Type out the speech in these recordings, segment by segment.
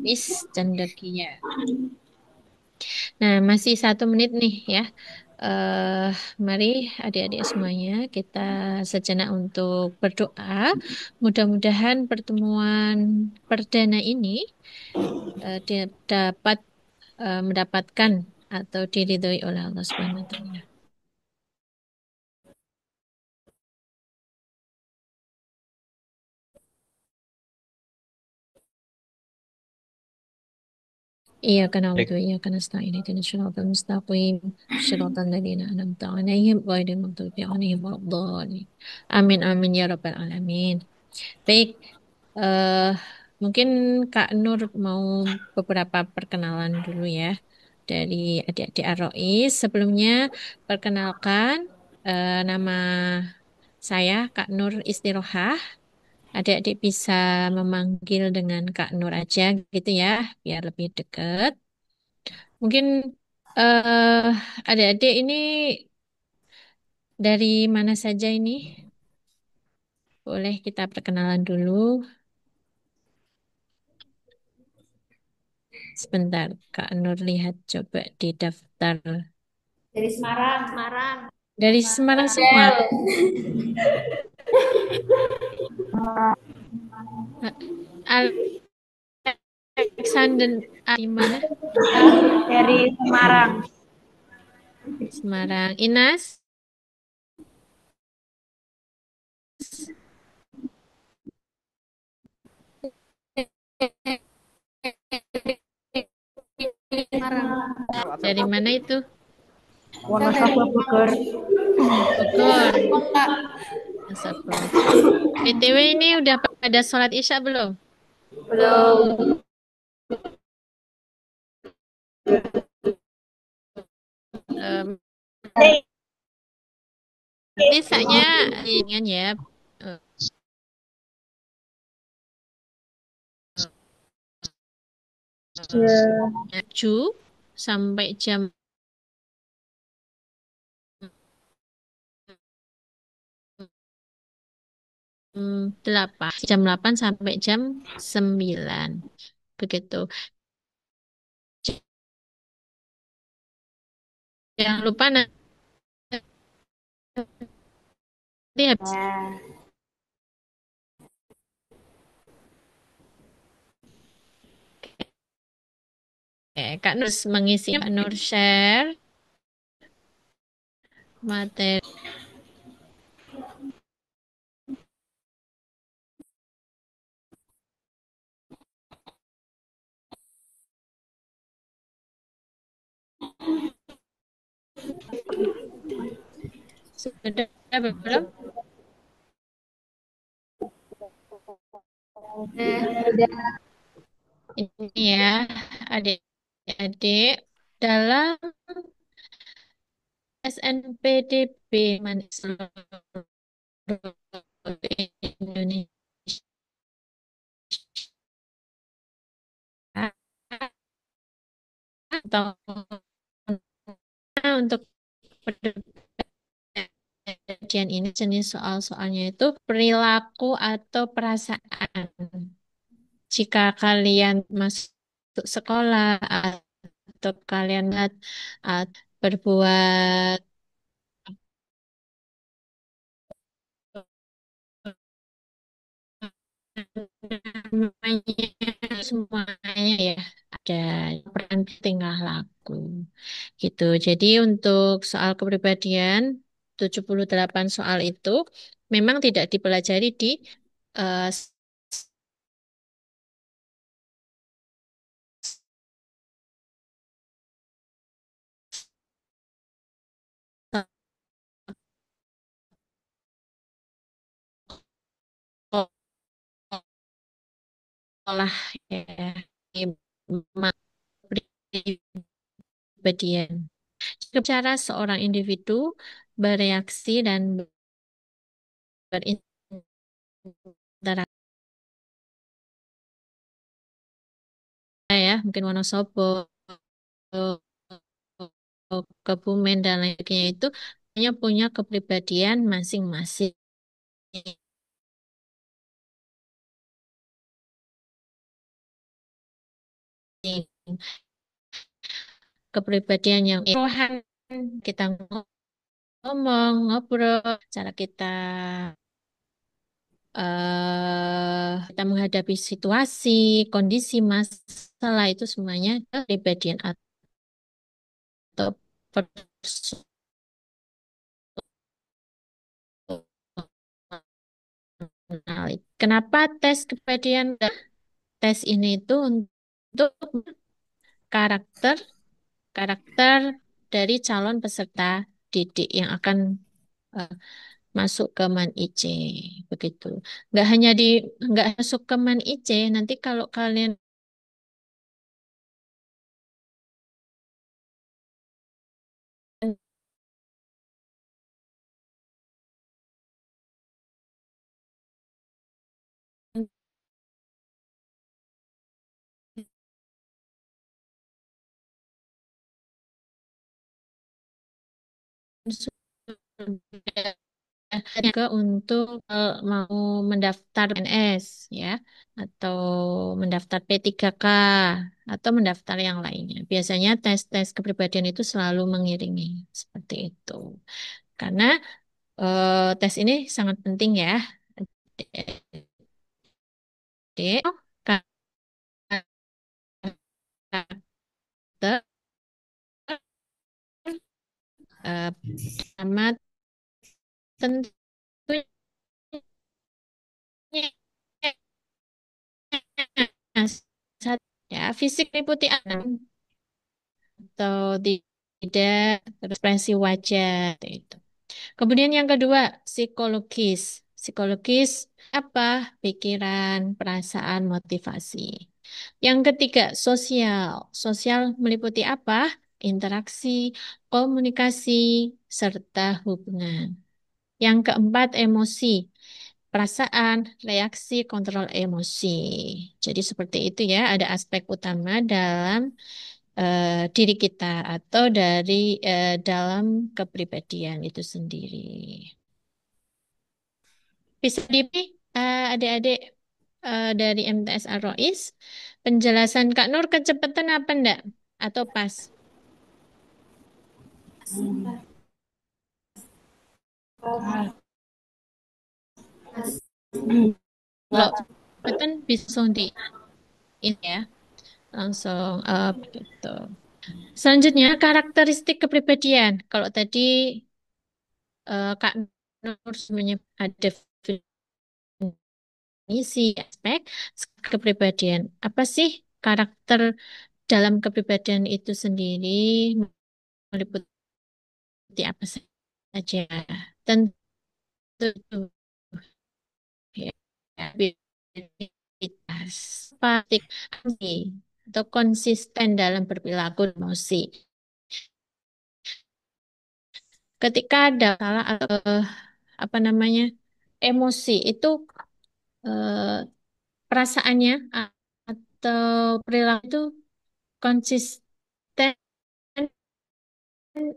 Is cendekia. Nah, masih 1 menit nih ya. eh Mari adik-adik semuanya kita sejenak untuk berdoa. Mudah-mudahan pertemuan perdana ini dapat mendapatkan atau diridhoi oleh Allah Subhanahu wa taala. Iya karena itu Baik. iya karena stain itu syaratal mustaqim syaratal ladzina an'amta 'alaihim ghairil maghdubi 'alaihim waladdallin. Amin amin ya rabbal alamin. Baik, eh mungkin Kak Nur mau beberapa perkenalan dulu ya dari adik-adik Arois. Sebelumnya perkenalkan nama saya Kak Nur Istirohah. Adik-adik bisa memanggil dengan Kak Nur aja gitu ya, biar lebih dekat. Mungkin eh adik-adik ini dari mana saja ini? Boleh kita perkenalan dulu. Sebentar, Kak Nur lihat coba di daftar. Dari Semarang. Semarang. Dari Semarang semua. Del. Alexander di mana? Dari Semarang. Semarang. Inas? Semarang. Dari mana itu? Wonosobo Bogor. Bogor. Kota. Masuk. BTW ini udah pada sholat Isya belum? Belum. Belum. Nih. Nanti saknya ringan ya. Eh, 7 sampai jam 8. Jam 8 sampai jam 9. Begitu. Jangan lupa nanti habis Nah, Kak Nur mengisi Kak Nur share materi. Sudah belum? udah. Ini ya, adik-adik dalam SNPDB Manis seluruh Indonesia atau untuk kajian ini jenis soal-soalnya itu perilaku atau perasaan. Jika kalian masuk sekolah atau kalian berbuat namanya semuanya ya ada peran tingkah laku gitu. Jadi untuk soal kepribadian 78 soal itu memang tidak dipelajari di eh, sekolah ya di kepribadian. Cara seorang individu bereaksi dan berinteraksi ya, mungkin Wonosobo, Kebumen dan lainnya itu hanya punya kepribadian masing-masing. kepribadian yang ruhan, kita ngomong, ngobrol, cara kita kita menghadapi situasi, kondisi, masalah itu semuanya kepribadian atau personality. Kenapa tes kepribadian? Tes ini itu untuk karakter karakter dari calon peserta didik yang akan eh, masuk ke Man IC begitu. Nggak hanya di nggak masuk ke Man IC, nanti kalau kalian sudah juga untuk mau mendaftar PNS ya atau mendaftar P3K atau mendaftar yang lainnya. Biasanya tes-tes kepribadian itu selalu mengiringi seperti itu. Karena tes ini sangat penting ya. Adik, karakter, sama tentunya satu ya fisik liputi anak atau tidak terus ekspresi wajah itu. Kemudian yang kedua, psikologis. Psikologis apa? Pikiran, perasaan, motivasi. Yang ketiga, sosial. Sosial meliputi apa? Interaksi, komunikasi, serta hubungan. Yang keempat, emosi. Perasaan, reaksi, kontrol emosi. Jadi seperti itu ya, ada aspek utama dalam diri kita atau dari dalam kepribadian itu sendiri. Bisa adik-adik dari MTS Ar-Rais, penjelasan Kak Nur kecepatan apa enggak? Atau pas? Kalau kecepatan bisa langsung di ini ya, langsung gitu. Selanjutnya karakteristik kepribadian. Kalau tadi Kak Nur sebenarnya ada definisi aspek kepribadian. Apa sih karakter dalam kepribadian itu sendiri meliputi apa saja? Tentu ya, abilitas, atau konsisten dalam berperilaku dan emosi. Ketika ada salah atau apa namanya emosi itu eh, perasaannya atau perilaku itu konsisten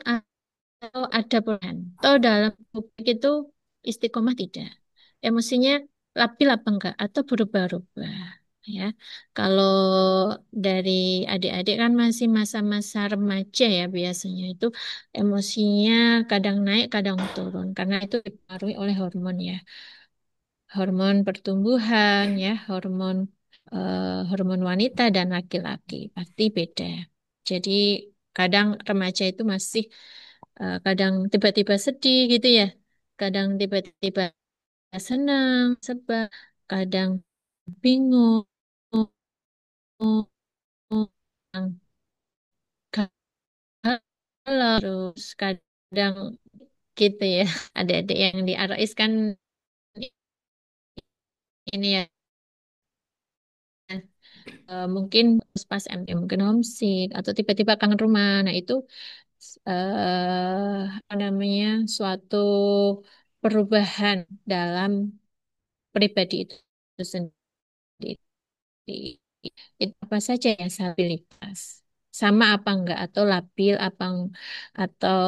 atau ada perubahan. Atau dalam publik itu istiqomah tidak. Emosinya labil apa enggak atau berubah-ubah. Ya, kalau dari adik-adik kan masih masa-masa remaja ya biasanya itu emosinya kadang naik, kadang turun karena itu dipengaruhi oleh hormon ya, hormon pertumbuhan ya, hormon wanita dan laki-laki pasti beda. Jadi kadang remaja itu masih kadang tiba-tiba sedih gitu ya, kadang tiba-tiba senang, sebab kadang bingung, kadang galau, terus kadang gitu ya. Adik-adik yang di Arais kan ini ya mungkin pas MT mungkin homesick atau tiba-tiba kangen rumah. Nah, itu apa namanya suatu perubahan dalam pribadi itu sendiri. Itu apa saja ya stabilitas? Sama apa enggak atau labil apa atau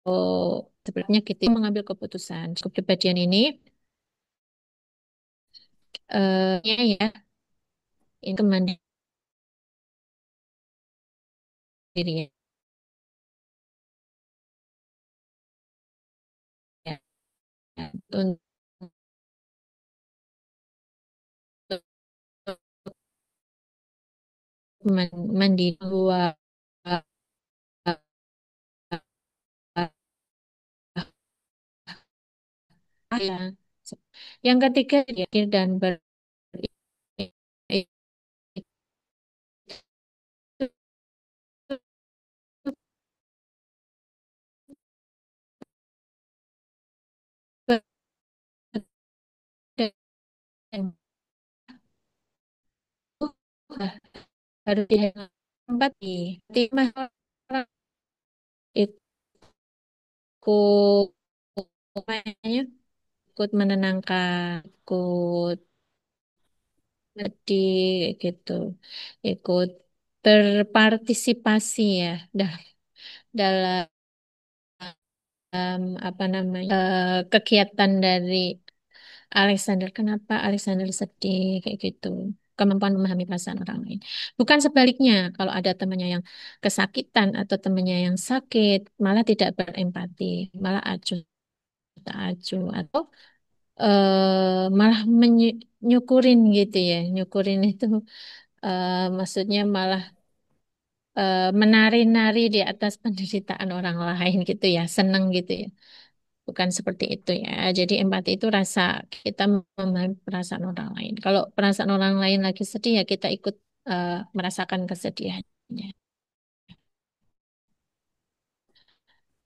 oh, sebenarnya kita mengambil keputusan kepribadian ini ya ini kemandirian ya, untuk mandiri luar ya. Yang ketiga berpikir dan berempati harus dihemat di masalah ikut namanya, ikut menenangkan, ikut sedih gitu, ikut berpartisipasi ya dalam apa namanya kegiatan dari Alexander. Kenapa Alexander sedih kayak gitu? Kemampuan memahami perasaan orang lain. Bukan sebaliknya, kalau ada temannya yang kesakitan atau temannya yang sakit, malah tidak berempati, malah acuh tak acuh atau malah menyukurin gitu ya. Nyukurin itu maksudnya malah menari-nari di atas penderitaan orang lain gitu ya, seneng gitu ya. Bukan seperti itu ya. Jadi empati itu rasa kita memahami perasaan orang lain. Kalau perasaan orang lain lagi sedih ya kita ikut merasakan kesedihannya.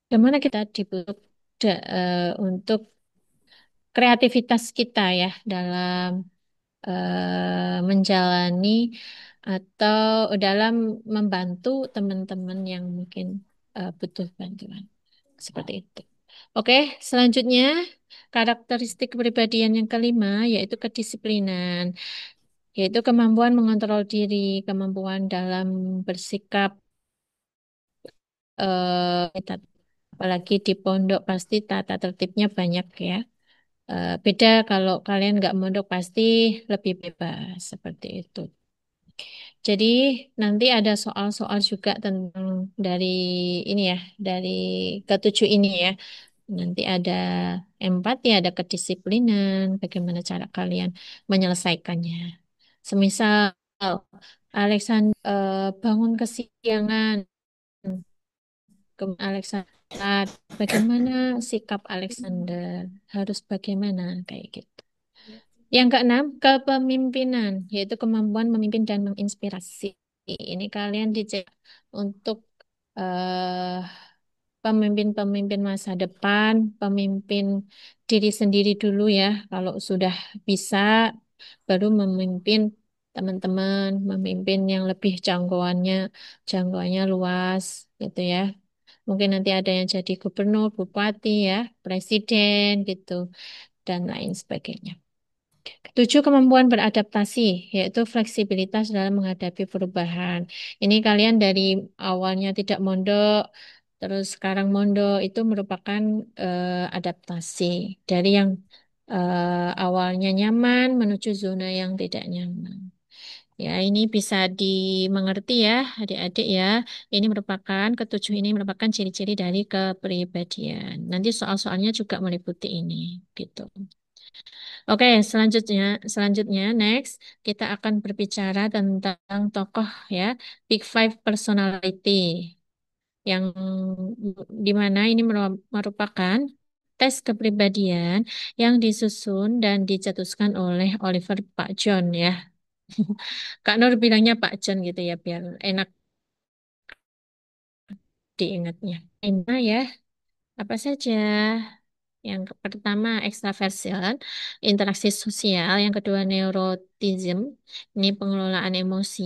Bagaimana kita dibentuk untuk kreativitas kita ya dalam menjalani atau dalam membantu teman-teman yang mungkin butuh bantuan. Seperti itu. Oke, selanjutnya karakteristik kepribadian yang kelima yaitu kedisiplinan, yaitu kemampuan mengontrol diri, kemampuan dalam bersikap apalagi di pondok pasti tata tertibnya banyak ya. Beda kalau kalian nggak mondok pasti lebih bebas seperti itu. Jadi nanti ada soal-soal juga tentang dari ini ya, dari ketujuh ini ya. Nanti ada empati, ada kedisiplinan, bagaimana cara kalian menyelesaikannya. Semisal Alexander bangun kesiangan, ke Alexander, bagaimana sikap Alexander? Harus bagaimana kayak gitu. Yang keenam, kepemimpinan, yaitu kemampuan memimpin dan menginspirasi. Ini kalian dicek untuk eh, pemimpin-pemimpin masa depan, pemimpin diri sendiri dulu ya. Kalau sudah bisa, baru memimpin teman-teman, memimpin yang lebih jangkauannya luas, gitu ya. Mungkin nanti ada yang jadi gubernur, bupati ya, presiden gitu, dan lain sebagainya. Ketujuh, kemampuan beradaptasi, yaitu fleksibilitas dalam menghadapi perubahan. Ini kalian dari awalnya tidak mondok, terus sekarang mondok, itu merupakan adaptasi dari yang awalnya nyaman menuju zona yang tidak nyaman. Ya, ini bisa dimengerti ya, adik-adik ya. Ini merupakan ketujuh ini merupakan ciri-ciri dari kepribadian. Nanti soal-soalnya juga meliputi ini, gitu. Oke, selanjutnya next kita akan berbicara tentang tokoh ya, Big Five personality yang di mana ini merupakan tes kepribadian yang disusun dan dicetuskan oleh Oliver Pak John ya. Kak Nur bilangnya Pak John gitu ya biar enak diingatnya. Ini ya, apa saja? Yang pertama extraversion, interaksi sosial. Yang kedua neuroticism, ini pengelolaan emosi.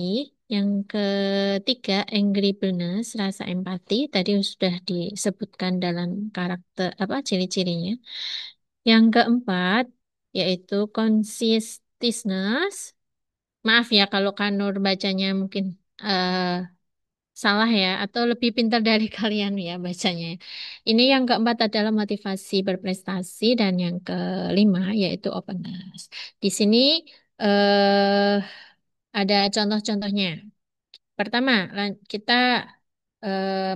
Yang ketiga agreeableness, rasa empati. Tadi sudah disebutkan dalam karakter apa ciri-cirinya. Yang keempat yaitu consistentness. Maaf ya kalau Kanur bacanya mungkin salah ya, atau lebih pintar dari kalian ya bacanya. Ini yang keempat adalah motivasi berprestasi dan yang kelima yaitu openness. Di sini eh ada contoh-contohnya. Pertama, kita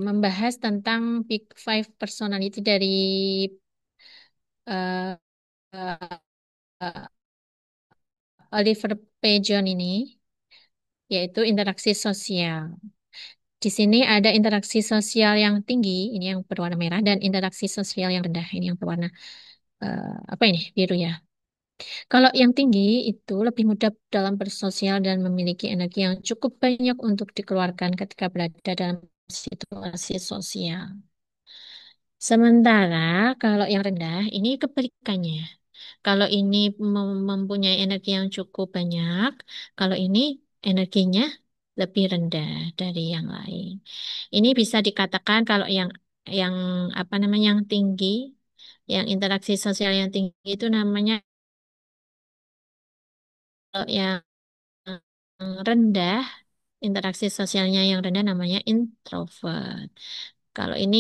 membahas tentang Big Five personality dari eh, eh, Oliver P. John ini, yaitu interaksi sosial. Di sini ada interaksi sosial yang tinggi, ini yang berwarna merah, dan interaksi sosial yang rendah, ini yang berwarna apa ini, biru ya. Kalau yang tinggi itu lebih mudah dalam bersosial dan memiliki energi yang cukup banyak untuk dikeluarkan ketika berada dalam situasi sosial. Sementara kalau yang rendah ini kebalikannya. Kalau ini mempunyai energi yang cukup banyak, kalau ini energinya lebih rendah dari yang lain. Ini bisa dikatakan kalau yang apa namanya yang tinggi, yang interaksi sosial yang tinggi itu namanya yang rendah, interaksi sosialnya yang rendah namanya introvert. Kalau ini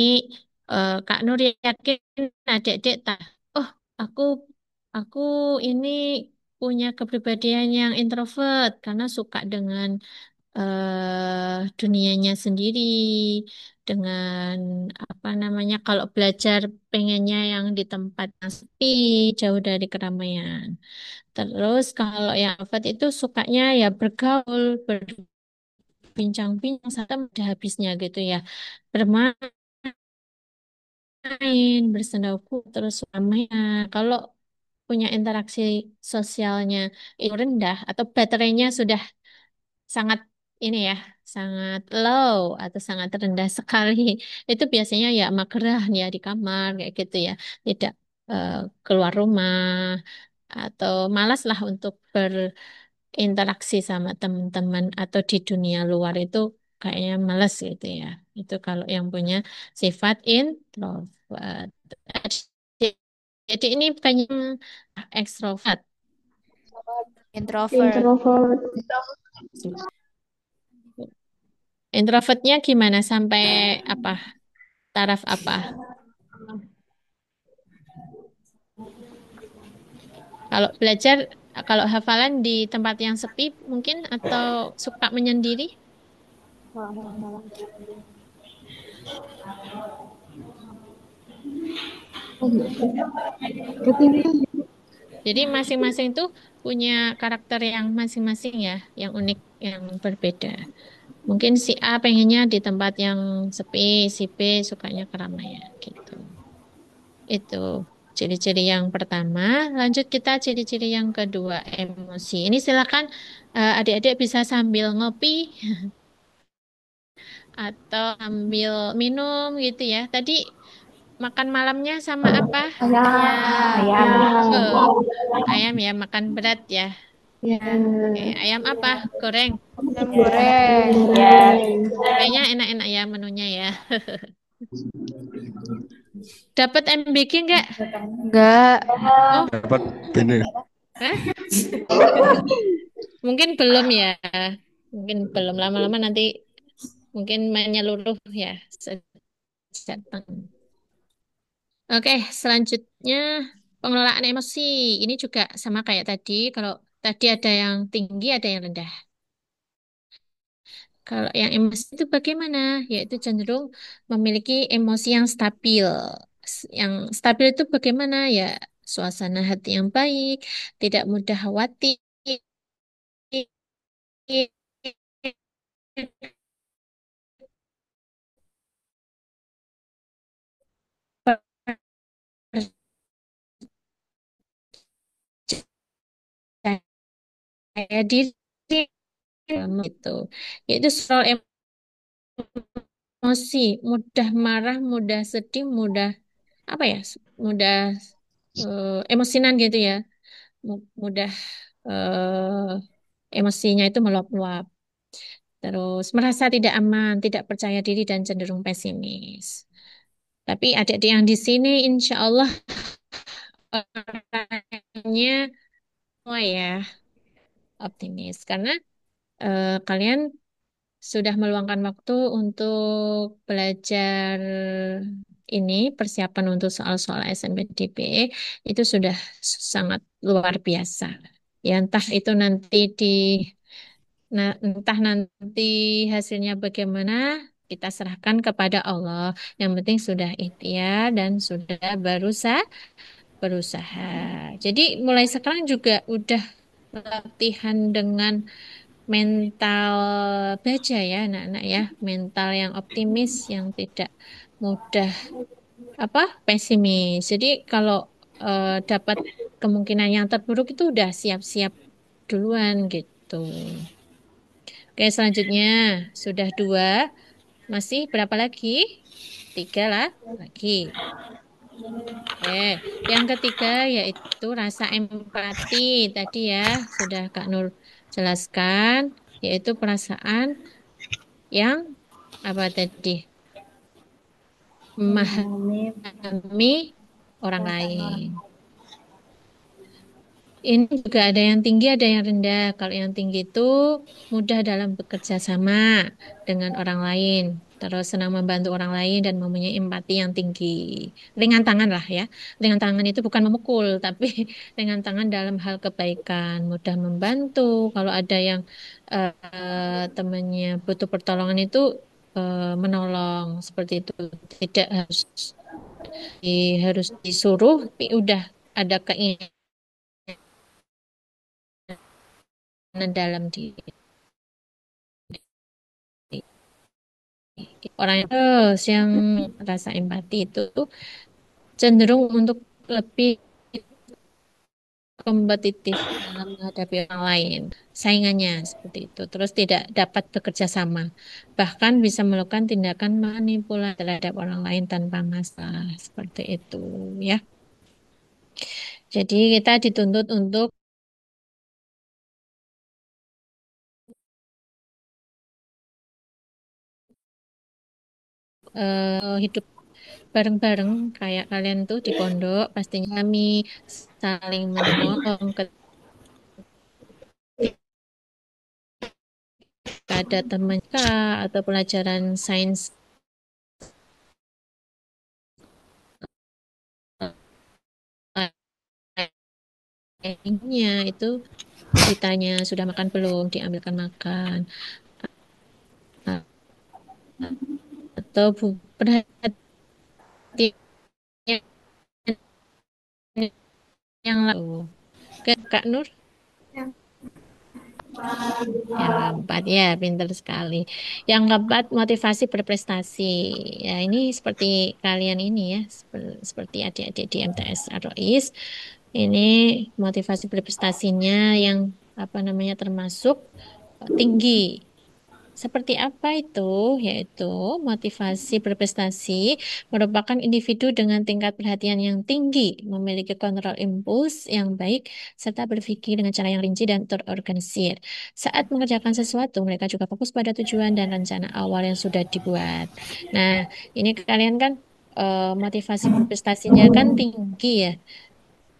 Kak Nur yakin adik-adik tak, oh aku aku ini punya kepribadian yang introvert karena suka dengan dunianya sendiri, dengan apa namanya kalau belajar pengennya yang di tempat yang sepi, jauh dari keramaian. Terus kalau yang introvert itu sukanya ya bergaul, berbincang-bincang sampai ada habisnya gitu ya. Bermain, bersendauku, terus ramainya. Kalau punya interaksi sosialnya itu rendah atau baterainya sudah sangat ini ya, sangat low atau sangat rendah sekali. Itu biasanya ya magerah ya di kamar kayak gitu ya. Tidak eh, keluar rumah atau malas lah untuk berinteraksi sama teman-teman atau di dunia luar itu kayaknya malas gitu ya. Itu kalau yang punya sifat introvert. Jadi ini bukannya ekstrovert. Introvert. Introvert. Introvertnya gimana sampai apa? Taraf apa? Kalau belajar, kalau hafalan di tempat yang sepi mungkin atau suka menyendiri? Oh gitu. Ketinggian. Jadi masing-masing tuh punya karakter yang masing-masing ya, yang unik, yang berbeda. Mungkin si A pengennya di tempat yang sepi, si B sukanya keramaian gitu. Itu ciri-ciri yang pertama. Lanjut kita ciri-ciri yang kedua, emosi. Ini silakan adik-adik bisa sambil ngopi atau ambil minum gitu ya. Tadi makan malamnya sama apa? Ayam. Ayam. Oh, ayam ya, makan berat ya. Oke, Ya. ayam apa? Goreng. Ayam goreng. Ayam Ya. goreng. Kayaknya enak-enak ya menunya ya. Dapat MBG nggak? Enggak. Oh, Dapat ini. hah? Mungkin belum ya. Mungkin belum lama-lama nanti mungkin menyeluruh ya. Datang. Oke, selanjutnya pengelolaan emosi. Ini juga sama kayak tadi. Kalau tadi ada yang tinggi, ada yang rendah. Kalau yang emosi itu bagaimana? Yaitu cenderung memiliki emosi yang stabil. Yang stabil itu bagaimana? Ya, suasana hati yang baik, tidak mudah khawatir, percaya diri itu. Yaitu soal emosi, mudah marah, mudah sedih, mudah apa ya? Mudah emosinan gitu ya. Mudah emosinya itu meluap-luap. Terus merasa tidak aman, tidak percaya diri dan cenderung pesimis. Tapi adik-adik yang di sini insya Allah orangnya semua ya optimis. Karena kalian sudah meluangkan waktu untuk belajar ini, persiapan untuk soal-soal SNMPTB, itu sudah sangat luar biasa. Ya entah itu nanti entah nanti hasilnya bagaimana, kita serahkan kepada Allah. Yang penting sudah ikhtiar dan sudah berusaha. Jadi mulai sekarang juga udah latihan dengan mental baja ya anak-anak ya, mental yang optimis, yang tidak mudah apa pesimis. Jadi kalau dapat kemungkinan yang terburuk itu udah siap-siap duluan gitu. Oke, selanjutnya sudah dua, masih berapa lagi? Tiga lah lagi. Oke, yang ketiga yaitu rasa empati. Tadi ya sudah Kak Nur jelaskan, yaitu perasaan yang apa tadi? Memahami Memahami orang perasaan orang. lain. Ini juga ada yang tinggi, ada yang rendah. Kalau yang tinggi itu mudah dalam bekerja sama dengan orang lain. Terus senang membantu orang lain dan mempunyai empati yang tinggi. Ringan tangan lah ya. Ringan tangan itu bukan memukul, tapi ringan tangan dalam hal kebaikan. Mudah membantu. Kalau ada yang temannya butuh pertolongan itu menolong. Seperti itu. Tidak harus disuruh, tapi udah ada keinginan dalam diri. Orang yang rasa empati itu cenderung untuk lebih kompetitif dalam menghadapi orang lain, saingannya seperti itu. Terus tidak dapat bekerja sama, bahkan bisa melakukan tindakan manipulasi terhadap orang lain tanpa masalah seperti itu, ya. Jadi kita dituntut untuk hidup bareng-bareng kayak kalian tuh di pondok pastinya kami saling menolong ketika ada teman atau pelajaran sains lainnya itu ditanya sudah makan belum, diambilkan makan atau perhatian yang lalu. Ke Kak Nur, yang keempat ya, pintar sekali. Yang keempat, motivasi berprestasi. Ya, ini seperti kalian ini ya, seperti adik-adik di MTS Arois. Ini motivasi berprestasinya yang apa namanya termasuk tinggi. Seperti apa itu? Yaitu motivasi berprestasi merupakan individu dengan tingkat perhatian yang tinggi, memiliki kontrol impuls yang baik, serta berpikir dengan cara yang rinci dan terorganisir. Saat mengerjakan sesuatu, mereka juga fokus pada tujuan dan rencana awal yang sudah dibuat. Nah, ini kalian kan motivasi berprestasinya kan tinggi ya.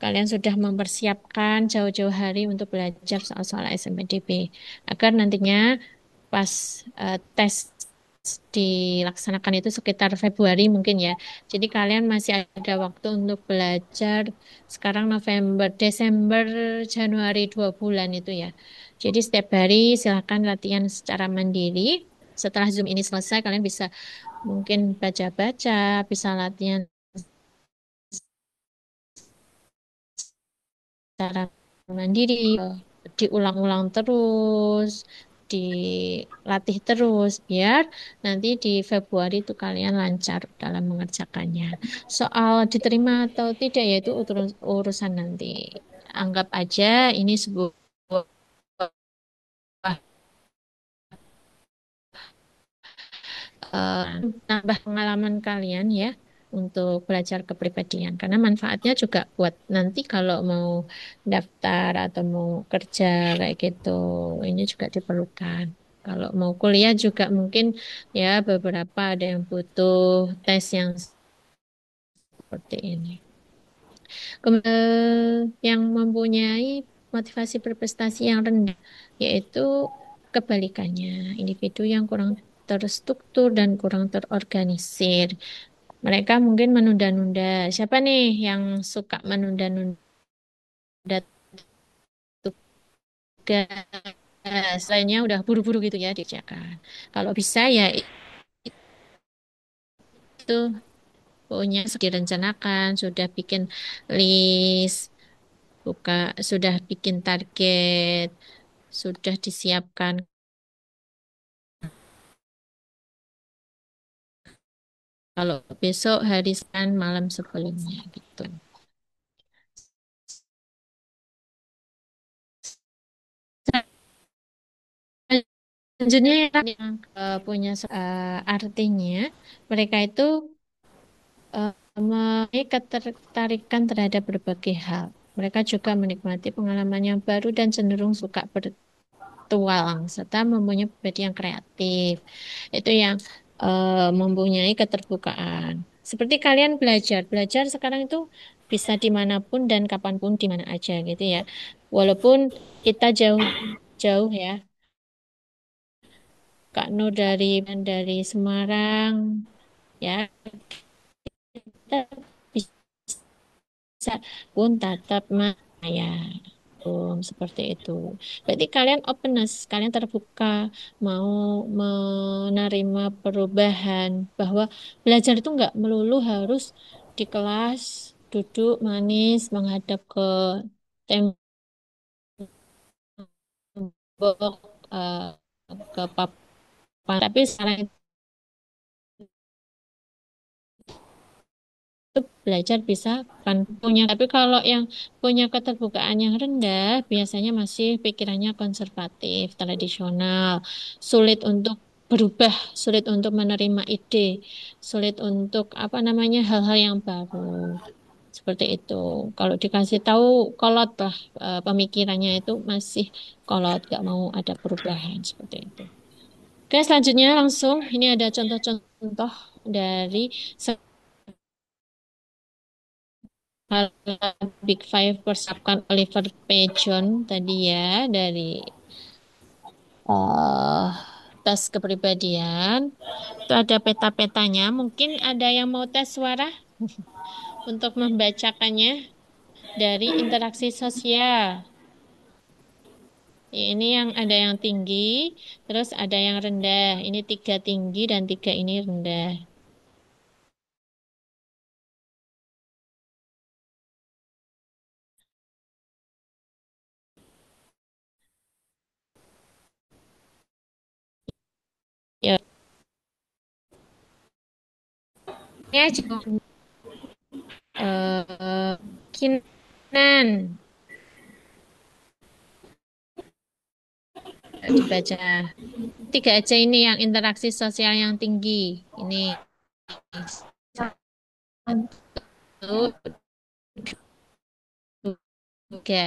Kalian sudah mempersiapkan jauh-jauh hari untuk belajar soal-soal SMPDB agar nantinya pas tes dilaksanakan itu sekitar Februari mungkin ya. Jadi kalian masih ada waktu untuk belajar sekarang November, Desember, Januari 2 bulan itu ya. Jadi setiap hari silahkan latihan secara mandiri. Setelah Zoom ini selesai, kalian bisa mungkin baca-baca, bisa latihan secara mandiri, diulang-ulang terus, dilatih terus, biar nanti di Februari itu kalian lancar dalam mengerjakannya. Soal diterima atau tidak, yaitu urusan nanti. Anggap aja ini sebuah eh, nambah pengalaman kalian ya untuk belajar kepribadian karena manfaatnya juga buat nanti kalau mau daftar atau mau kerja kayak gitu ini juga diperlukan. Kalau mau kuliah juga mungkin ya beberapa ada yang butuh tes yang seperti ini. Yang mempunyai motivasi berprestasi yang rendah, yaitu kebalikannya, individu yang kurang terstruktur dan kurang terorganisir. Mereka mungkin menunda-nunda. Siapa nih yang suka menunda-nunda gas. Lainnya udah buru-buru gitu ya dikerjakan. Kalau bisa ya itu punya sudah direncanakan, sudah bikin list, buka, sudah bikin target, sudah disiapkan. Kalau besok hari Senin malam sebelumnya gitu. Selanjutnya yang punya artinya mereka itu memiliki ketertarikan terhadap berbagai hal. Mereka juga menikmati pengalaman yang baru dan cenderung suka bertualang serta mempunyai pribadi yang kreatif. Itu yang mempunyai keterbukaan. Seperti kalian belajar, belajar sekarang itu bisa dimanapun dan kapanpun di mana aja gitu ya. Walaupun kita jauh-jauh ya, Kak Nur dari Semarang, ya kita bisa pun tatap ya seperti itu. Berarti kalian openness, kalian terbuka mau menerima perubahan bahwa belajar itu nggak melulu harus di kelas duduk manis menghadap ke tembok ke papan, tapi sekarang itu belajar bisa kan punya. Tapi kalau yang punya keterbukaan yang rendah, biasanya masih pikirannya konservatif, tradisional, sulit untuk berubah, sulit untuk menerima ide, sulit untuk apa namanya hal-hal yang baru. Seperti itu. Kalau dikasih tahu kolot lah pemikirannya itu masih kolot, gak mau ada perubahan seperti itu. Oke, selanjutnya langsung ini ada contoh-contoh dari hal Big Five persiapkan Oliver Pajon tadi ya dari eh tes kepribadian. Itu ada peta-petanya. Mungkin ada yang mau tes suara untuk membacakannya dari interaksi sosial. Ini yang ada yang tinggi, terus ada yang rendah. Ini tiga tinggi dan tiga ini rendah. Ya, ini aja. Kinan dibaca. Tiga aja ini yang interaksi sosial yang tinggi. Ini satu, tiga.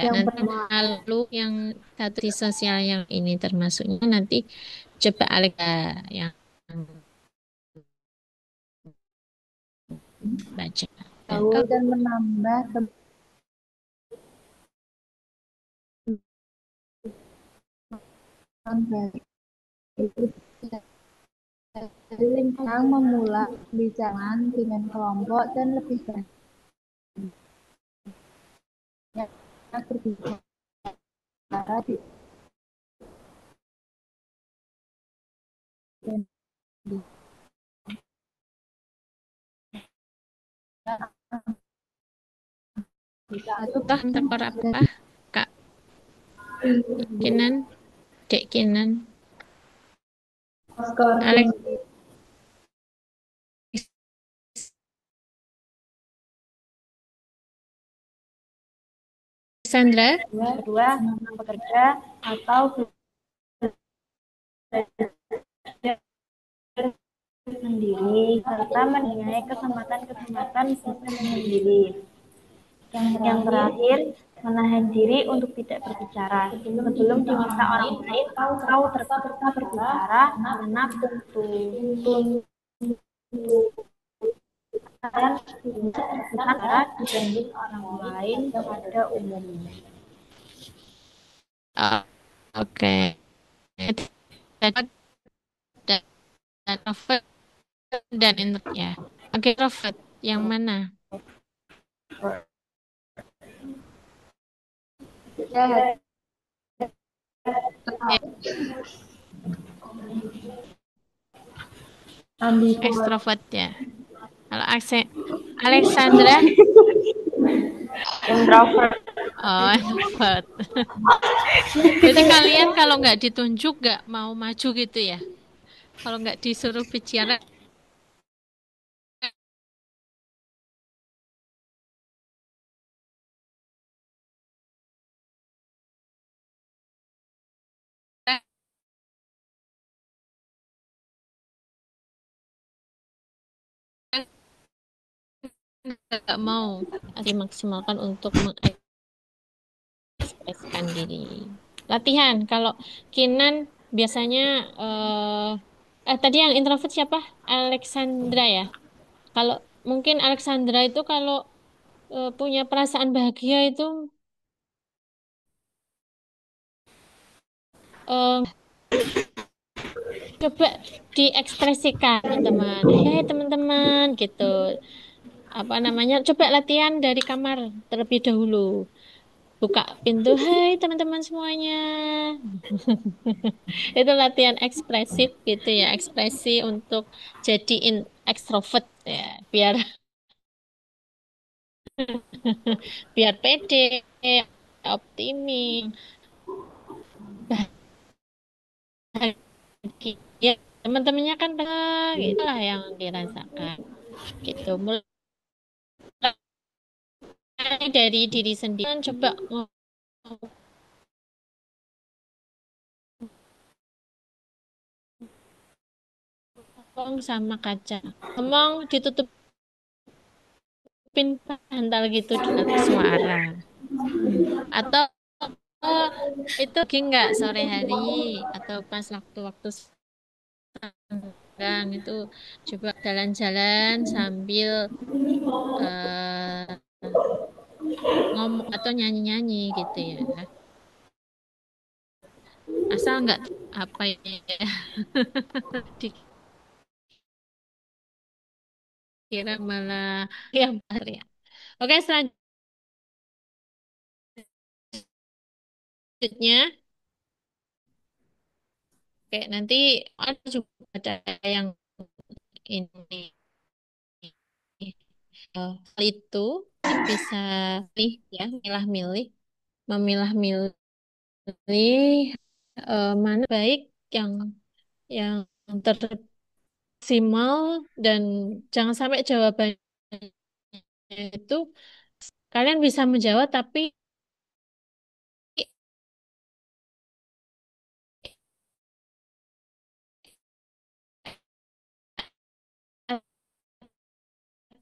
Yang Nanti pertama, lalu yang satu di sosial yang ini termasuknya nanti coba Aleka yang baca. Dan, tahu dan menambah teman baik. Itu dari lingkungan memulai pembicaraan dengan kelompok dan lebih banyak berbicara di satu toh tekor apa? dari Kak Kinan, Dek Kinan, skor Alexandra. kedua bekerja atau belajar sendiri serta mempunyai kesempatan-kesempatan bisa sendiri. Yang terakhir, menahan diri untuk tidak berbicara sebelum diminta orang lain atau terpaksa berbicara karena tuntutan terbicara dibanding orang lain pada umumnya. Oh, oke. Dan Robert dan ya. Oke, Robert, yang mana? Ya, Eh, Ambivert. ekstrovert ya. Kalau Alexandra, Introvert. oh, introvert. Berarti kalian kalau nggak ditunjuk nggak mau maju gitu ya? Kalau nggak disuruh bicara, nggak mau dimaksimalkan untuk mengekspresikan diri. Latihan. Kalau Kinan biasanya tadi yang introvert siapa? Alexandra ya. Kalau mungkin Alexandra itu kalau punya perasaan bahagia itu eh, coba diekspresikan teman-teman. Hei teman-teman gitu. Apa namanya? Coba latihan dari kamar terlebih dahulu. Buka pintu, hai teman-teman semuanya. Itu latihan ekspresif gitu ya, ekspresi untuk jadiin ekstrovert ya, biar biar pede, optimis, bahagia. Teman-temannya kan itulah yang dirasakan gitu. Mulai dari diri sendiri, coba ngomong sama kaca, ngomong ditutupin bantal gitu dengan suara. Atau itu lagi nggak sore hari atau pas waktu-waktu senggang itu coba jalan-jalan sambil eh, ngomong atau nyanyi-nyanyi gitu ya. Asal nggak apa ya dikira malah yang baru ya. Oke, selanjutnya oke nanti ada juga ada yang ini hal itu yang bisa pilih ya, milah-milih, memilah-milih mana baik yang yang termaksimal dan jangan sampai jawabannya itu kalian bisa menjawab tapi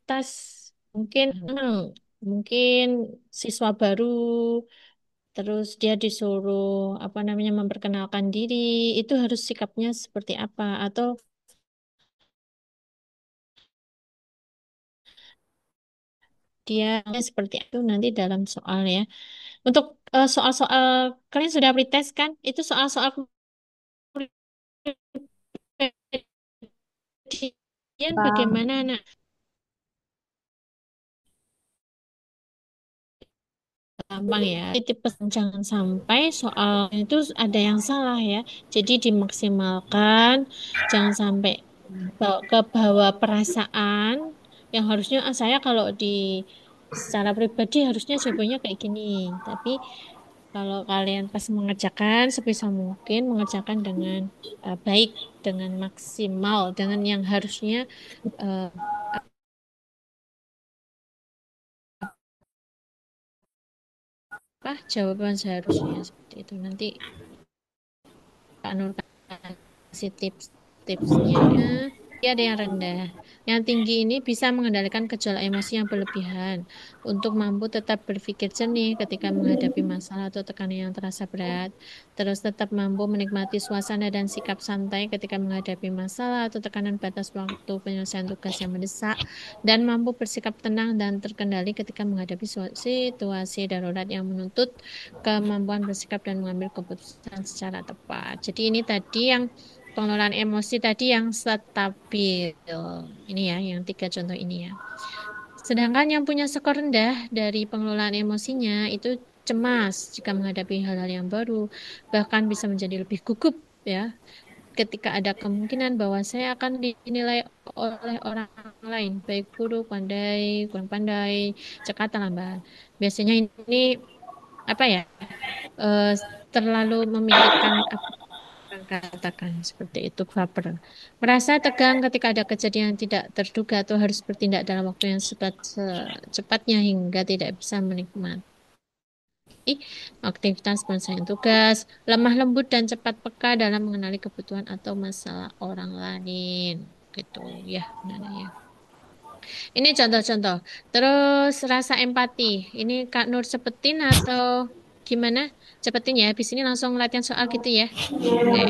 atas mungkin mungkin siswa baru terus dia disuruh apa namanya memperkenalkan diri itu harus sikapnya seperti apa atau dia seperti itu nanti dalam soal ya. Untuk soal-soal kalian sudah pretest kan? Itu soal-soal kepribadian Bang. bagaimana? Nah, gampang ya. Titip pesan jangan sampai soal itu ada yang salah ya. Jadi dimaksimalkan, jangan sampai ke bawah perasaan yang harusnya saya kalau di secara pribadi harusnya jawabannya kayak gini. Tapi kalau kalian pas mengerjakan sebisa mungkin mengerjakan dengan baik, dengan maksimal, dengan yang harusnya eh, apa jawaban seharusnya seperti itu. Nanti Kak Nur kasih tips-tipsnya. Dia ada yang rendah. Yang tinggi ini bisa mengendalikan gejolak emosi yang berlebihan untuk mampu tetap berpikir jernih ketika menghadapi masalah atau tekanan yang terasa berat. Terus tetap mampu menikmati suasana dan sikap santai ketika menghadapi masalah atau tekanan batas waktu penyelesaian tugas yang mendesak. Dan mampu bersikap tenang dan terkendali ketika menghadapi situasi darurat yang menuntut kemampuan bersikap dan mengambil keputusan secara tepat. Jadi ini tadi yang pengelolaan emosi tadi yang stabil. Ini ya, yang tiga contoh ini ya. Sedangkan yang punya skor rendah dari pengelolaan emosinya itu cemas jika menghadapi hal-hal yang baru, bahkan bisa menjadi lebih gugup ya ketika ada kemungkinan bahwa saya akan dinilai oleh orang lain, baik buruk, pandai, kurang pandai, cekatan lamban. Biasanya ini apa ya? eh, Terlalu memikirkan apa yang katakan seperti itu, baper. Merasa tegang ketika ada kejadian yang tidak terduga atau harus bertindak dalam waktu yang secepatnya hingga tidak bisa menikmati aktivitas penyelesaian tugas, lemah lembut dan cepat peka dalam mengenali kebutuhan atau masalah orang lain. Gitu ya, benar ya. Ini contoh-contoh. Terus rasa empati. Ini Kak Nur cepetin atau gimana? Cepetin ya, habis ini langsung latihan soal gitu ya. Oke.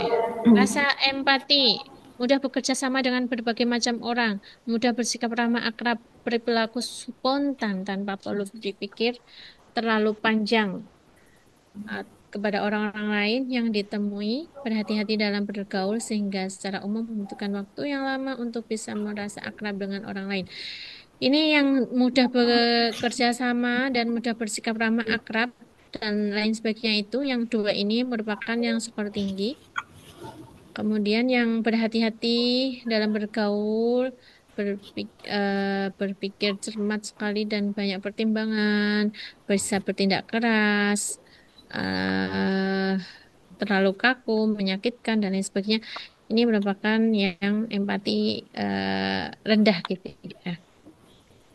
Rasa empati. Mudah bekerja sama dengan berbagai macam orang. Mudah bersikap ramah akrab. Berperilaku spontan tanpa perlu dipikir terlalu panjang kepada orang-orang lain yang ditemui, berhati-hati dalam bergaul sehingga secara umum membutuhkan waktu yang lama untuk bisa merasa akrab dengan orang lain. Ini yang mudah bekerja sama dan mudah bersikap ramah akrab dan lain sebagainya itu, yang dua ini merupakan yang skor tinggi. Kemudian yang berhati-hati dalam bergaul, berpikir cermat sekali dan banyak pertimbangan, bisa bertindak keras, eh, terlalu kaku, menyakitkan dan lain sebagainya. Ini merupakan yang empati rendah gitu ya.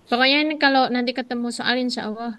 Pokoknya ini kalau nanti ketemu soal insya Allah,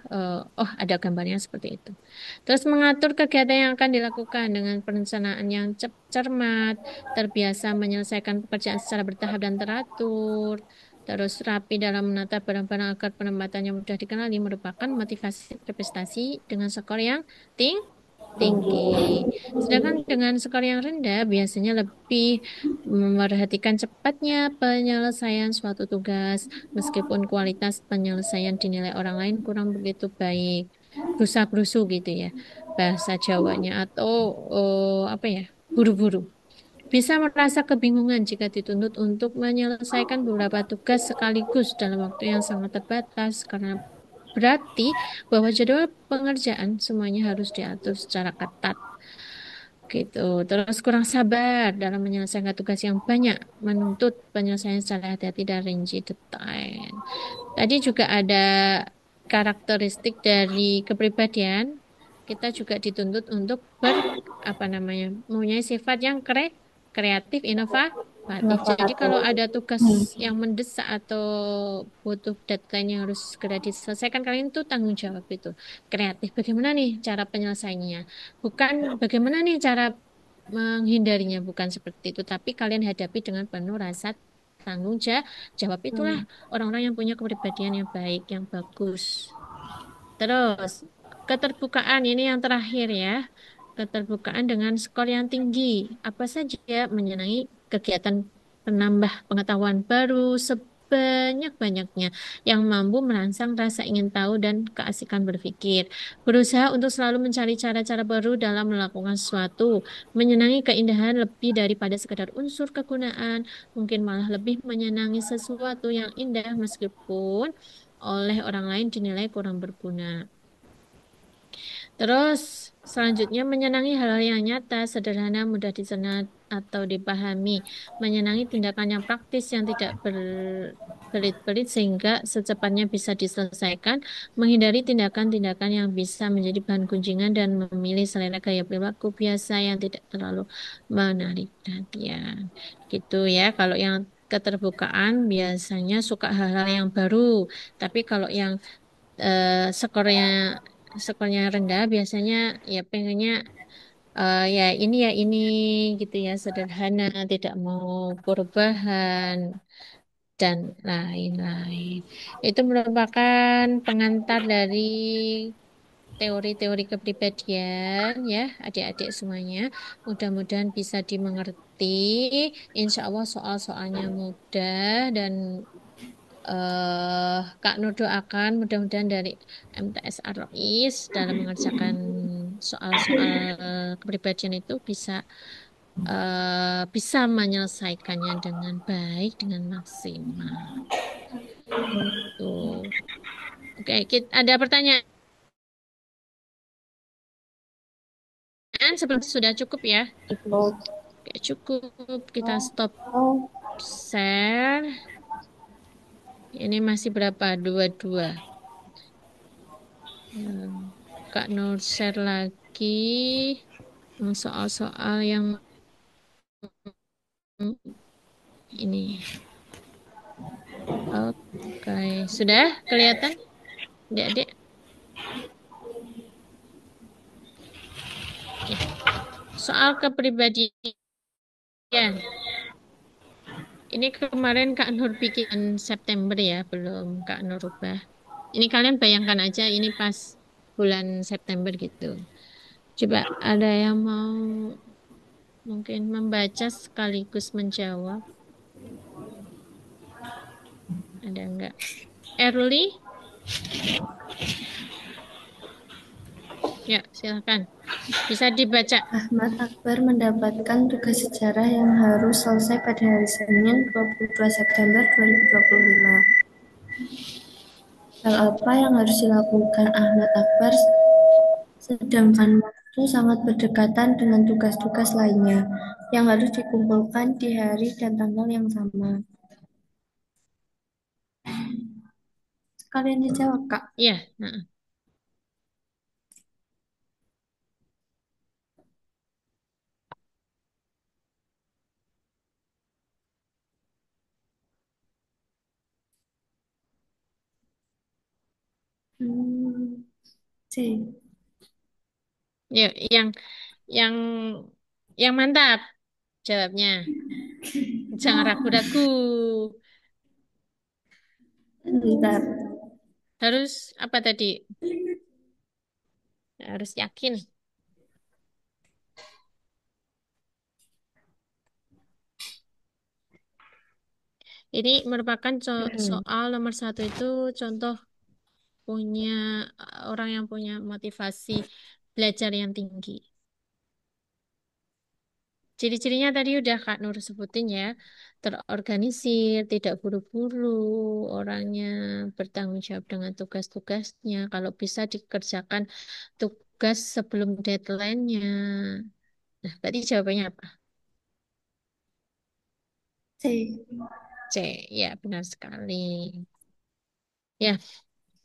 oh ada gambarnya seperti itu. Terus mengatur kegiatan yang akan dilakukan dengan perencanaan yang cermat, terbiasa menyelesaikan pekerjaan secara bertahap dan teratur, terus rapi dalam menata barang-barang agar penempatannya mudah dikenali merupakan motivasi berprestasi dengan skor yang tinggi. Sedangkan dengan skor yang rendah biasanya lebih memerhatikan cepatnya penyelesaian suatu tugas, meskipun kualitas penyelesaian dinilai orang lain kurang begitu baik. Berusaha-berusu gitu ya, bahasa Jawanya, atau apa ya, buru-buru. Bisa merasa kebingungan jika dituntut untuk menyelesaikan beberapa tugas sekaligus dalam waktu yang sangat terbatas, karena berarti bahwa jadwal pengerjaan semuanya harus diatur secara ketat. Gitu. Terus kurang sabar dalam menyelesaikan tugas yang banyak, menuntut penyelesaian secara hati-hati dan rinci detail. Tadi juga ada karakteristik dari kepribadian. Kita juga dituntut untuk apa namanya, mempunyai sifat yang kreatif, inovatif. Jadi kalau Inovatif. ada tugas Hmm. yang mendesak atau butuh deadline yang harus segera diselesaikan, kalian itu tanggung jawab itu. Kreatif. Bagaimana nih cara penyelesaiannya? Bukan bagaimana nih cara menghindarinya, bukan seperti itu, tapi kalian hadapi dengan penuh rasa tanggung jawab. Itulah Hmm. orang-orang yang punya kepribadian yang baik, yang bagus. Terus, keterbukaan ini yang terakhir ya. Keterbukaan dengan skor yang tinggi. Apa saja menyenangi kegiatan penambah pengetahuan baru sebanyak-banyaknya yang mampu merangsang rasa ingin tahu dan keasikan berpikir. Berusaha untuk selalu mencari cara-cara baru dalam melakukan sesuatu. Menyenangi keindahan lebih daripada sekadar unsur kegunaan. Mungkin malah lebih menyenangi sesuatu yang indah meskipun oleh orang lain dinilai kurang berguna. Terus selanjutnya menyenangi hal-hal yang nyata, sederhana, mudah dicerna atau dipahami. Menyenangi tindakan yang praktis yang tidak berbelit-belit sehingga secepatnya bisa diselesaikan. Menghindari tindakan-tindakan yang bisa menjadi bahan gunjingan dan memilih selera gaya perilaku biasa yang tidak terlalu menarik perhatian. Gitu ya. Kalau yang keterbukaan biasanya suka hal-hal yang baru. Tapi kalau yang eh, skornya skornya rendah biasanya ya pengennya ya ini gitu ya, sederhana, tidak mau perubahan dan lain-lain. Itu merupakan pengantar dari teori-teori kepribadian ya, adik-adik semuanya. Mudah-mudahan bisa dimengerti. Insya Allah soal-soalnya mudah dan Kak Nur doakan mudah-mudahan dari MTS Arois dalam mengerjakan soal-soal kepribadian itu bisa menyelesaikannya dengan baik, dengan maksimal. Tuh. Oke, ada pertanyaan? Seperti sudah cukup ya. Cukup. Oke, cukup. Kita stop Oh, share. Ini masih berapa? Dua-dua. Ya. Kak Nur share lagi soal-soal yang ini. Oke, sudah kelihatan, adik-adik? Oke. Soal kepribadian. Ini kemarin Kak Nur bikin September ya, belum Kak Nur rubah. Ini kalian bayangkan aja, ini pas bulan September gitu. Coba ada yang mau mungkin membaca sekaligus menjawab? Ada enggak? Early? Ya, silakan. Bisa dibaca. Ahmad Akbar mendapatkan tugas sejarah yang harus selesai pada hari Senin 22 September 2025. Hal apa yang harus dilakukan Ahmad Akbar sedangkan waktu sangat berdekatan dengan tugas-tugas lainnya yang harus dikumpulkan di hari dan tanggal yang sama? Kalian dijawab, Kak. Iya, nah. C. Yuk, yang yang mantap jawabnya. Jangan ragu-ragu. Bentar. Harus apa tadi? Harus yakin. Ini merupakan soal nomor satu itu contoh punya orang yang punya motivasi belajar yang tinggi. Ciri-cirinya tadi udah Kak Nur sebutin ya. Terorganisir, tidak buru-buru, orangnya bertanggung jawab dengan tugas-tugasnya. Kalau bisa dikerjakan tugas sebelum deadline-nya. Nah, berarti jawabannya apa? C. C. Ya, benar sekali. Ya,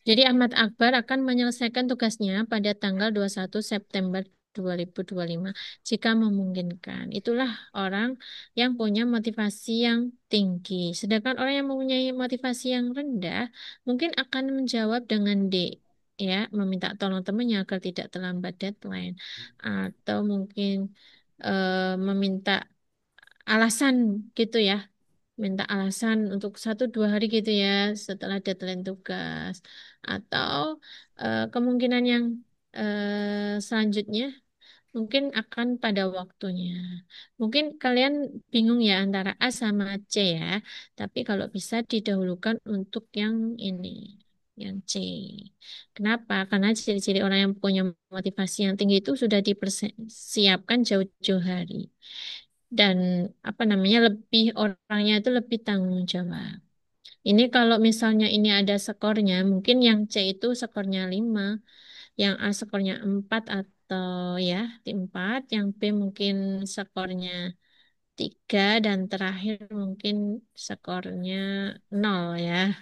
jadi Ahmad Akbar akan menyelesaikan tugasnya pada tanggal 21 September 2025 jika memungkinkan. Itulah orang yang punya motivasi yang tinggi. Sedangkan orang yang mempunyai motivasi yang rendah mungkin akan menjawab dengan D, ya, meminta tolong temannya agar tidak terlambat deadline atau mungkin meminta alasan gitu ya, minta alasan untuk 1 2 hari gitu ya setelah deadline tugas atau kemungkinan yang selanjutnya mungkin akan pada waktunya. Mungkin kalian bingung ya antara A sama C ya, tapi kalau bisa didahulukan untuk yang ini, yang C. Kenapa? Karena ciri-ciri orang yang punya motivasi yang tinggi itu sudah dipersiapkan jauh-jauh hari dan apa namanya lebih orangnya itu lebih tanggung jawab. Ini kalau misalnya ini ada skornya, mungkin yang C itu skornya 5, yang A skornya 4 atau ya di 4, yang B mungkin skornya 3 dan terakhir mungkin skornya 0 ya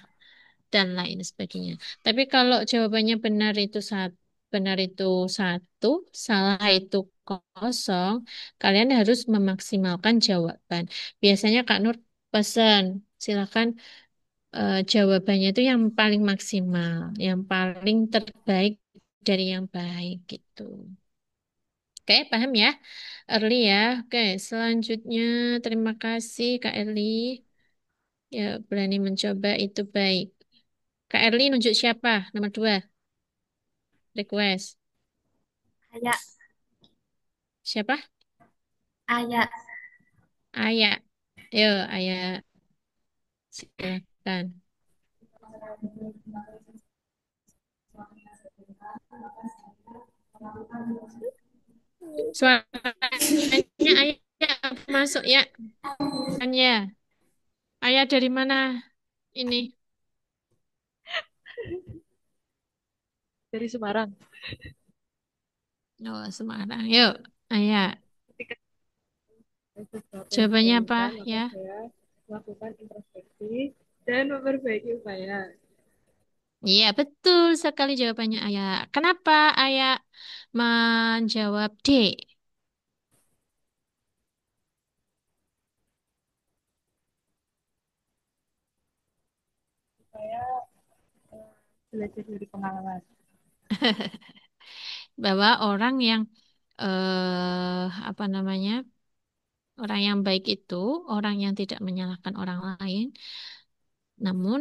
dan lain sebagainya. Tapi kalau jawabannya benar itu satu, salah itu kosong, kalian harus memaksimalkan jawaban. Biasanya Kak Nur pesan, silakan jawabannya itu yang paling maksimal, yang paling terbaik dari yang baik gitu. Oke, paham ya? Early ya. Oke, selanjutnya terima kasih Kak Erli. Ya, berani mencoba itu baik. Kak Erli nunjuk siapa? Nomor 2. Request. Ayah. Siapa? Ayah. Ayah. Yo, Ayah. Silakan. Suaranya Ayah masuk ya. Kan ya. Ayah dari mana ini? Dari Semarang. Oh, Semarang. Yuk, Ayah, Ketika sesuatu yang saya jawabannya apa inginkan, maka ya? saya melakukan introspeksi dan memperbaiki upaya. Iya, betul sekali jawabannya Ayah. Kenapa Ayah menjawab D? Saya belajar dari pengalaman. Bahwa orang yang apa namanya? Orang yang baik itu orang yang tidak menyalahkan orang lain, namun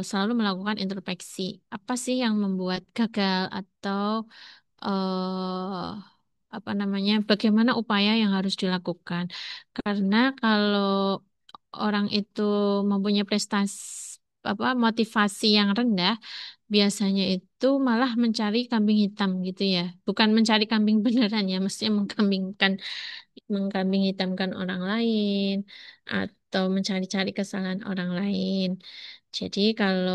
selalu melakukan introspeksi. Apa sih yang membuat gagal atau eh apa namanya, bagaimana upaya yang harus dilakukan. Karena kalau orang itu mempunyai prestasi apa motivasi yang rendah, biasanya itu malah mencari kambing hitam gitu ya. Bukan mencari kambing beneran ya, maksudnya mengkambing hitamkan orang lain atau mencari-cari kesalahan orang lain. Jadi kalau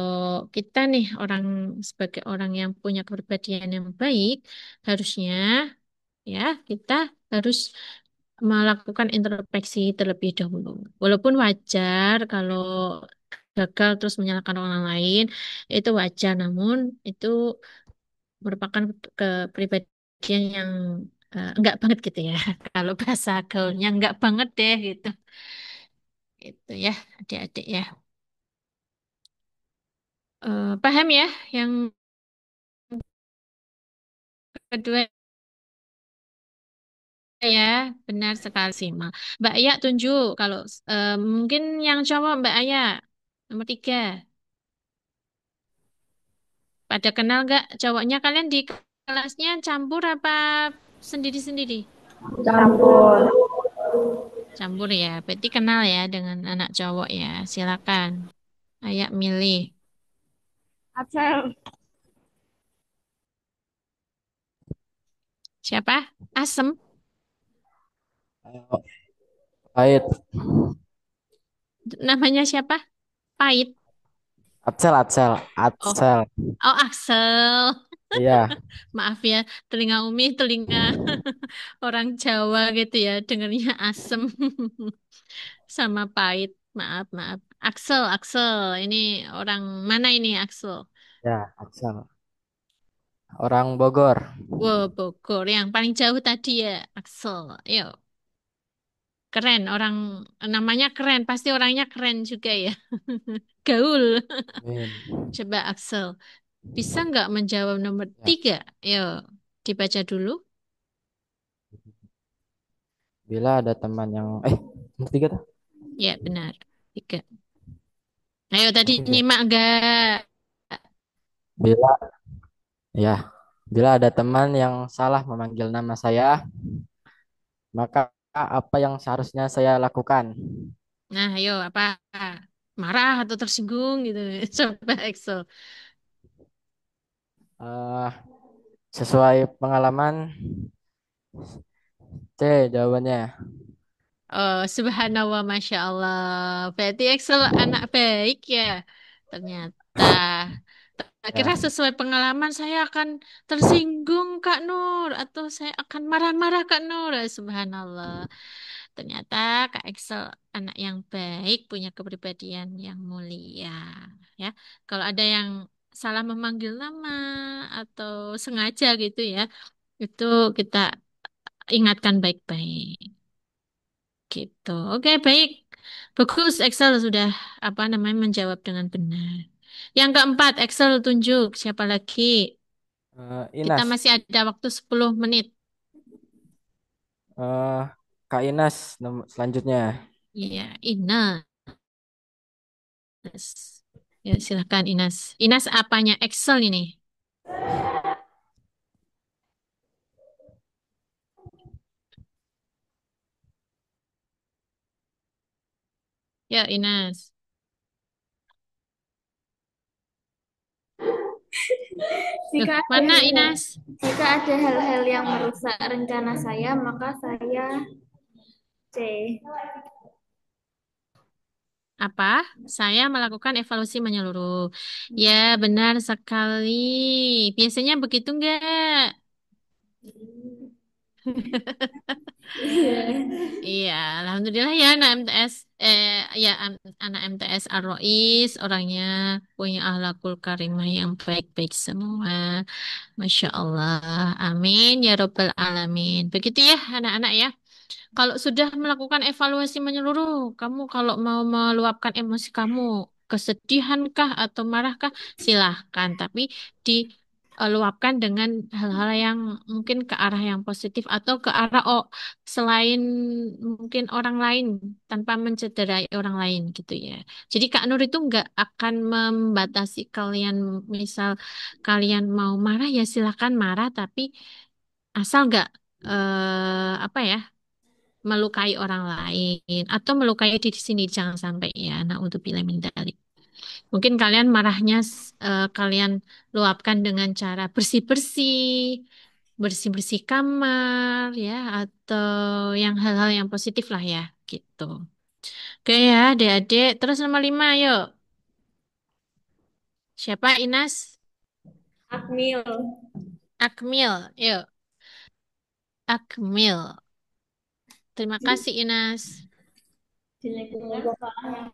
kita nih orang sebagai orang yang punya kepribadian yang baik, harusnya ya kita harus melakukan introspeksi terlebih dahulu. Walaupun wajar kalau gagal terus menyalahkan orang lain, itu wajar, namun itu merupakan kepribadian yang enggak banget gitu ya. Kalau bahasa gaulnya enggak banget deh gitu. Itu ya, adik-adik ya. Paham ya yang kedua ya, benar sekali sih, Ma. Mbak Aya tunjuk kalau mungkin yang cowok Mbak Aya nomor 3. Pada kenal nggak cowoknya, kalian di kelasnya campur apa sendiri-sendiri? Campur. Campur ya, berarti kenal ya dengan anak cowok ya. Silakan. Ayak milih. Absel. Siapa? Asem. Ayo, pahit. Namanya siapa? Pahit. Atsel, Atsel, Oh, Atsel. oh Axel. Iya, Maaf ya, telinga Umi, telinga orang Jawa gitu ya, dengernya asem sama pahit. Maaf, maaf. Axel, Axel. Ini orang mana ini Axel? ya, Atsel. Orang Bogor. Wow, Bogor. Yang paling jauh tadi ya, Axel. Yuk, keren. Orang namanya keren. Pasti orangnya keren juga ya. Gaul. Amin. Coba Axel. Bisa nggak menjawab nomor Ya, 3? Yuk, dibaca dulu. bila ada teman yang nomor tiga tuh. Ya, benar. 3. Ayo tadi Nomor tiga. nyimak nggak? Bila ya, bila ada teman yang salah memanggil nama saya, maka apa yang seharusnya saya lakukan? Nah, ayo apa? Marah atau tersinggung gitu. Coba Axel. Eh, sesuai pengalaman C jawabannya. Oh, subhanallah, masya Allah. Berarti Axel anak baik ya. Ternyata. Tak kira Ya, sesuai pengalaman saya akan tersinggung Kak Nur atau saya akan marah-marah Kak Nur. Subhanallah. Ternyata Kak Excel anak yang baik, punya kepribadian yang mulia, ya. Kalau ada yang salah memanggil nama atau sengaja gitu ya, itu kita ingatkan baik-baik. Gitu. Oke, baik. Bagus, Excel sudah apa namanya menjawab dengan benar. Yang keempat, Excel tunjuk siapa lagi? Kita Inas. masih ada waktu 10 menit. Eh, Kak Inas selanjutnya. Iya, Ines. Ya, silakan Ines. Ines apanya Excel ini? Ya, Ines. Loh, Jika ada mana hal, Ines? jika ada hal-hal yang merusak rencana saya, maka saya C. Apa? Saya melakukan evaluasi menyeluruh. Ya, benar sekali. Biasanya begitu enggak? Iya, alhamdulillah ya anak MTS ya anak MTS Ar-Rois orangnya punya akhlakul karimah yang baik-baik semua. Masya Allah. Amin ya Robbal Alamin. Begitu ya anak-anak ya. Kalau sudah melakukan evaluasi menyeluruh, kamu kalau mau meluapkan emosi kamu, kesedihankah atau marahkah, silahkan. Tapi diluapkan dengan hal-hal yang mungkin ke arah yang positif atau ke arah selain mungkin orang lain tanpa mencederai orang lain gitu ya. Jadi Kak Nur itu nggak akan membatasi kalian, misal kalian mau marah ya silahkan marah, tapi asal nggak apa ya melukai orang lain atau melukai diri sendiri jangan sampai ya untuk min dzalik. Mungkin kalian marahnya kalian luapkan dengan cara bersih-bersih, bersih-bersih kamar ya atau yang hal-hal yang positif lah ya gitu. Oke ya, adik-adik. Terus nomor 5 yuk. Siapa Inas? Akmil. Akmil. Yuk, Akmil. Terima kasih Inas. Di lingkungan sekolah yang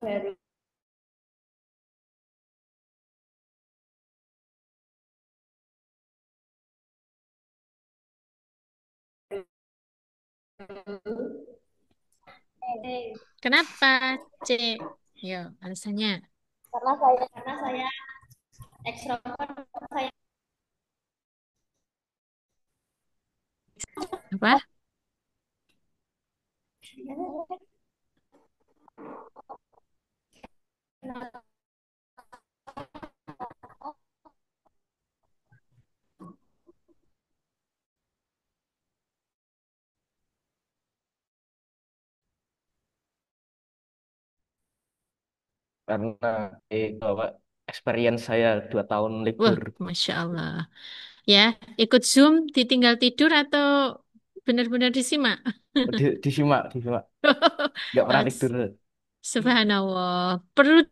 baru. Kenapa, Cek? Yuk, alasannya. Karena saya ekstrovert, saya Apa? Karena itu apa experience saya 2 tahun Wah, libur. Masya Allah. Ya, ikut Zoom, ditinggal tidur atau benar-benar disimak? Disimak, disimak. Nggak pernah As- tidur. Subhanallah. Perlu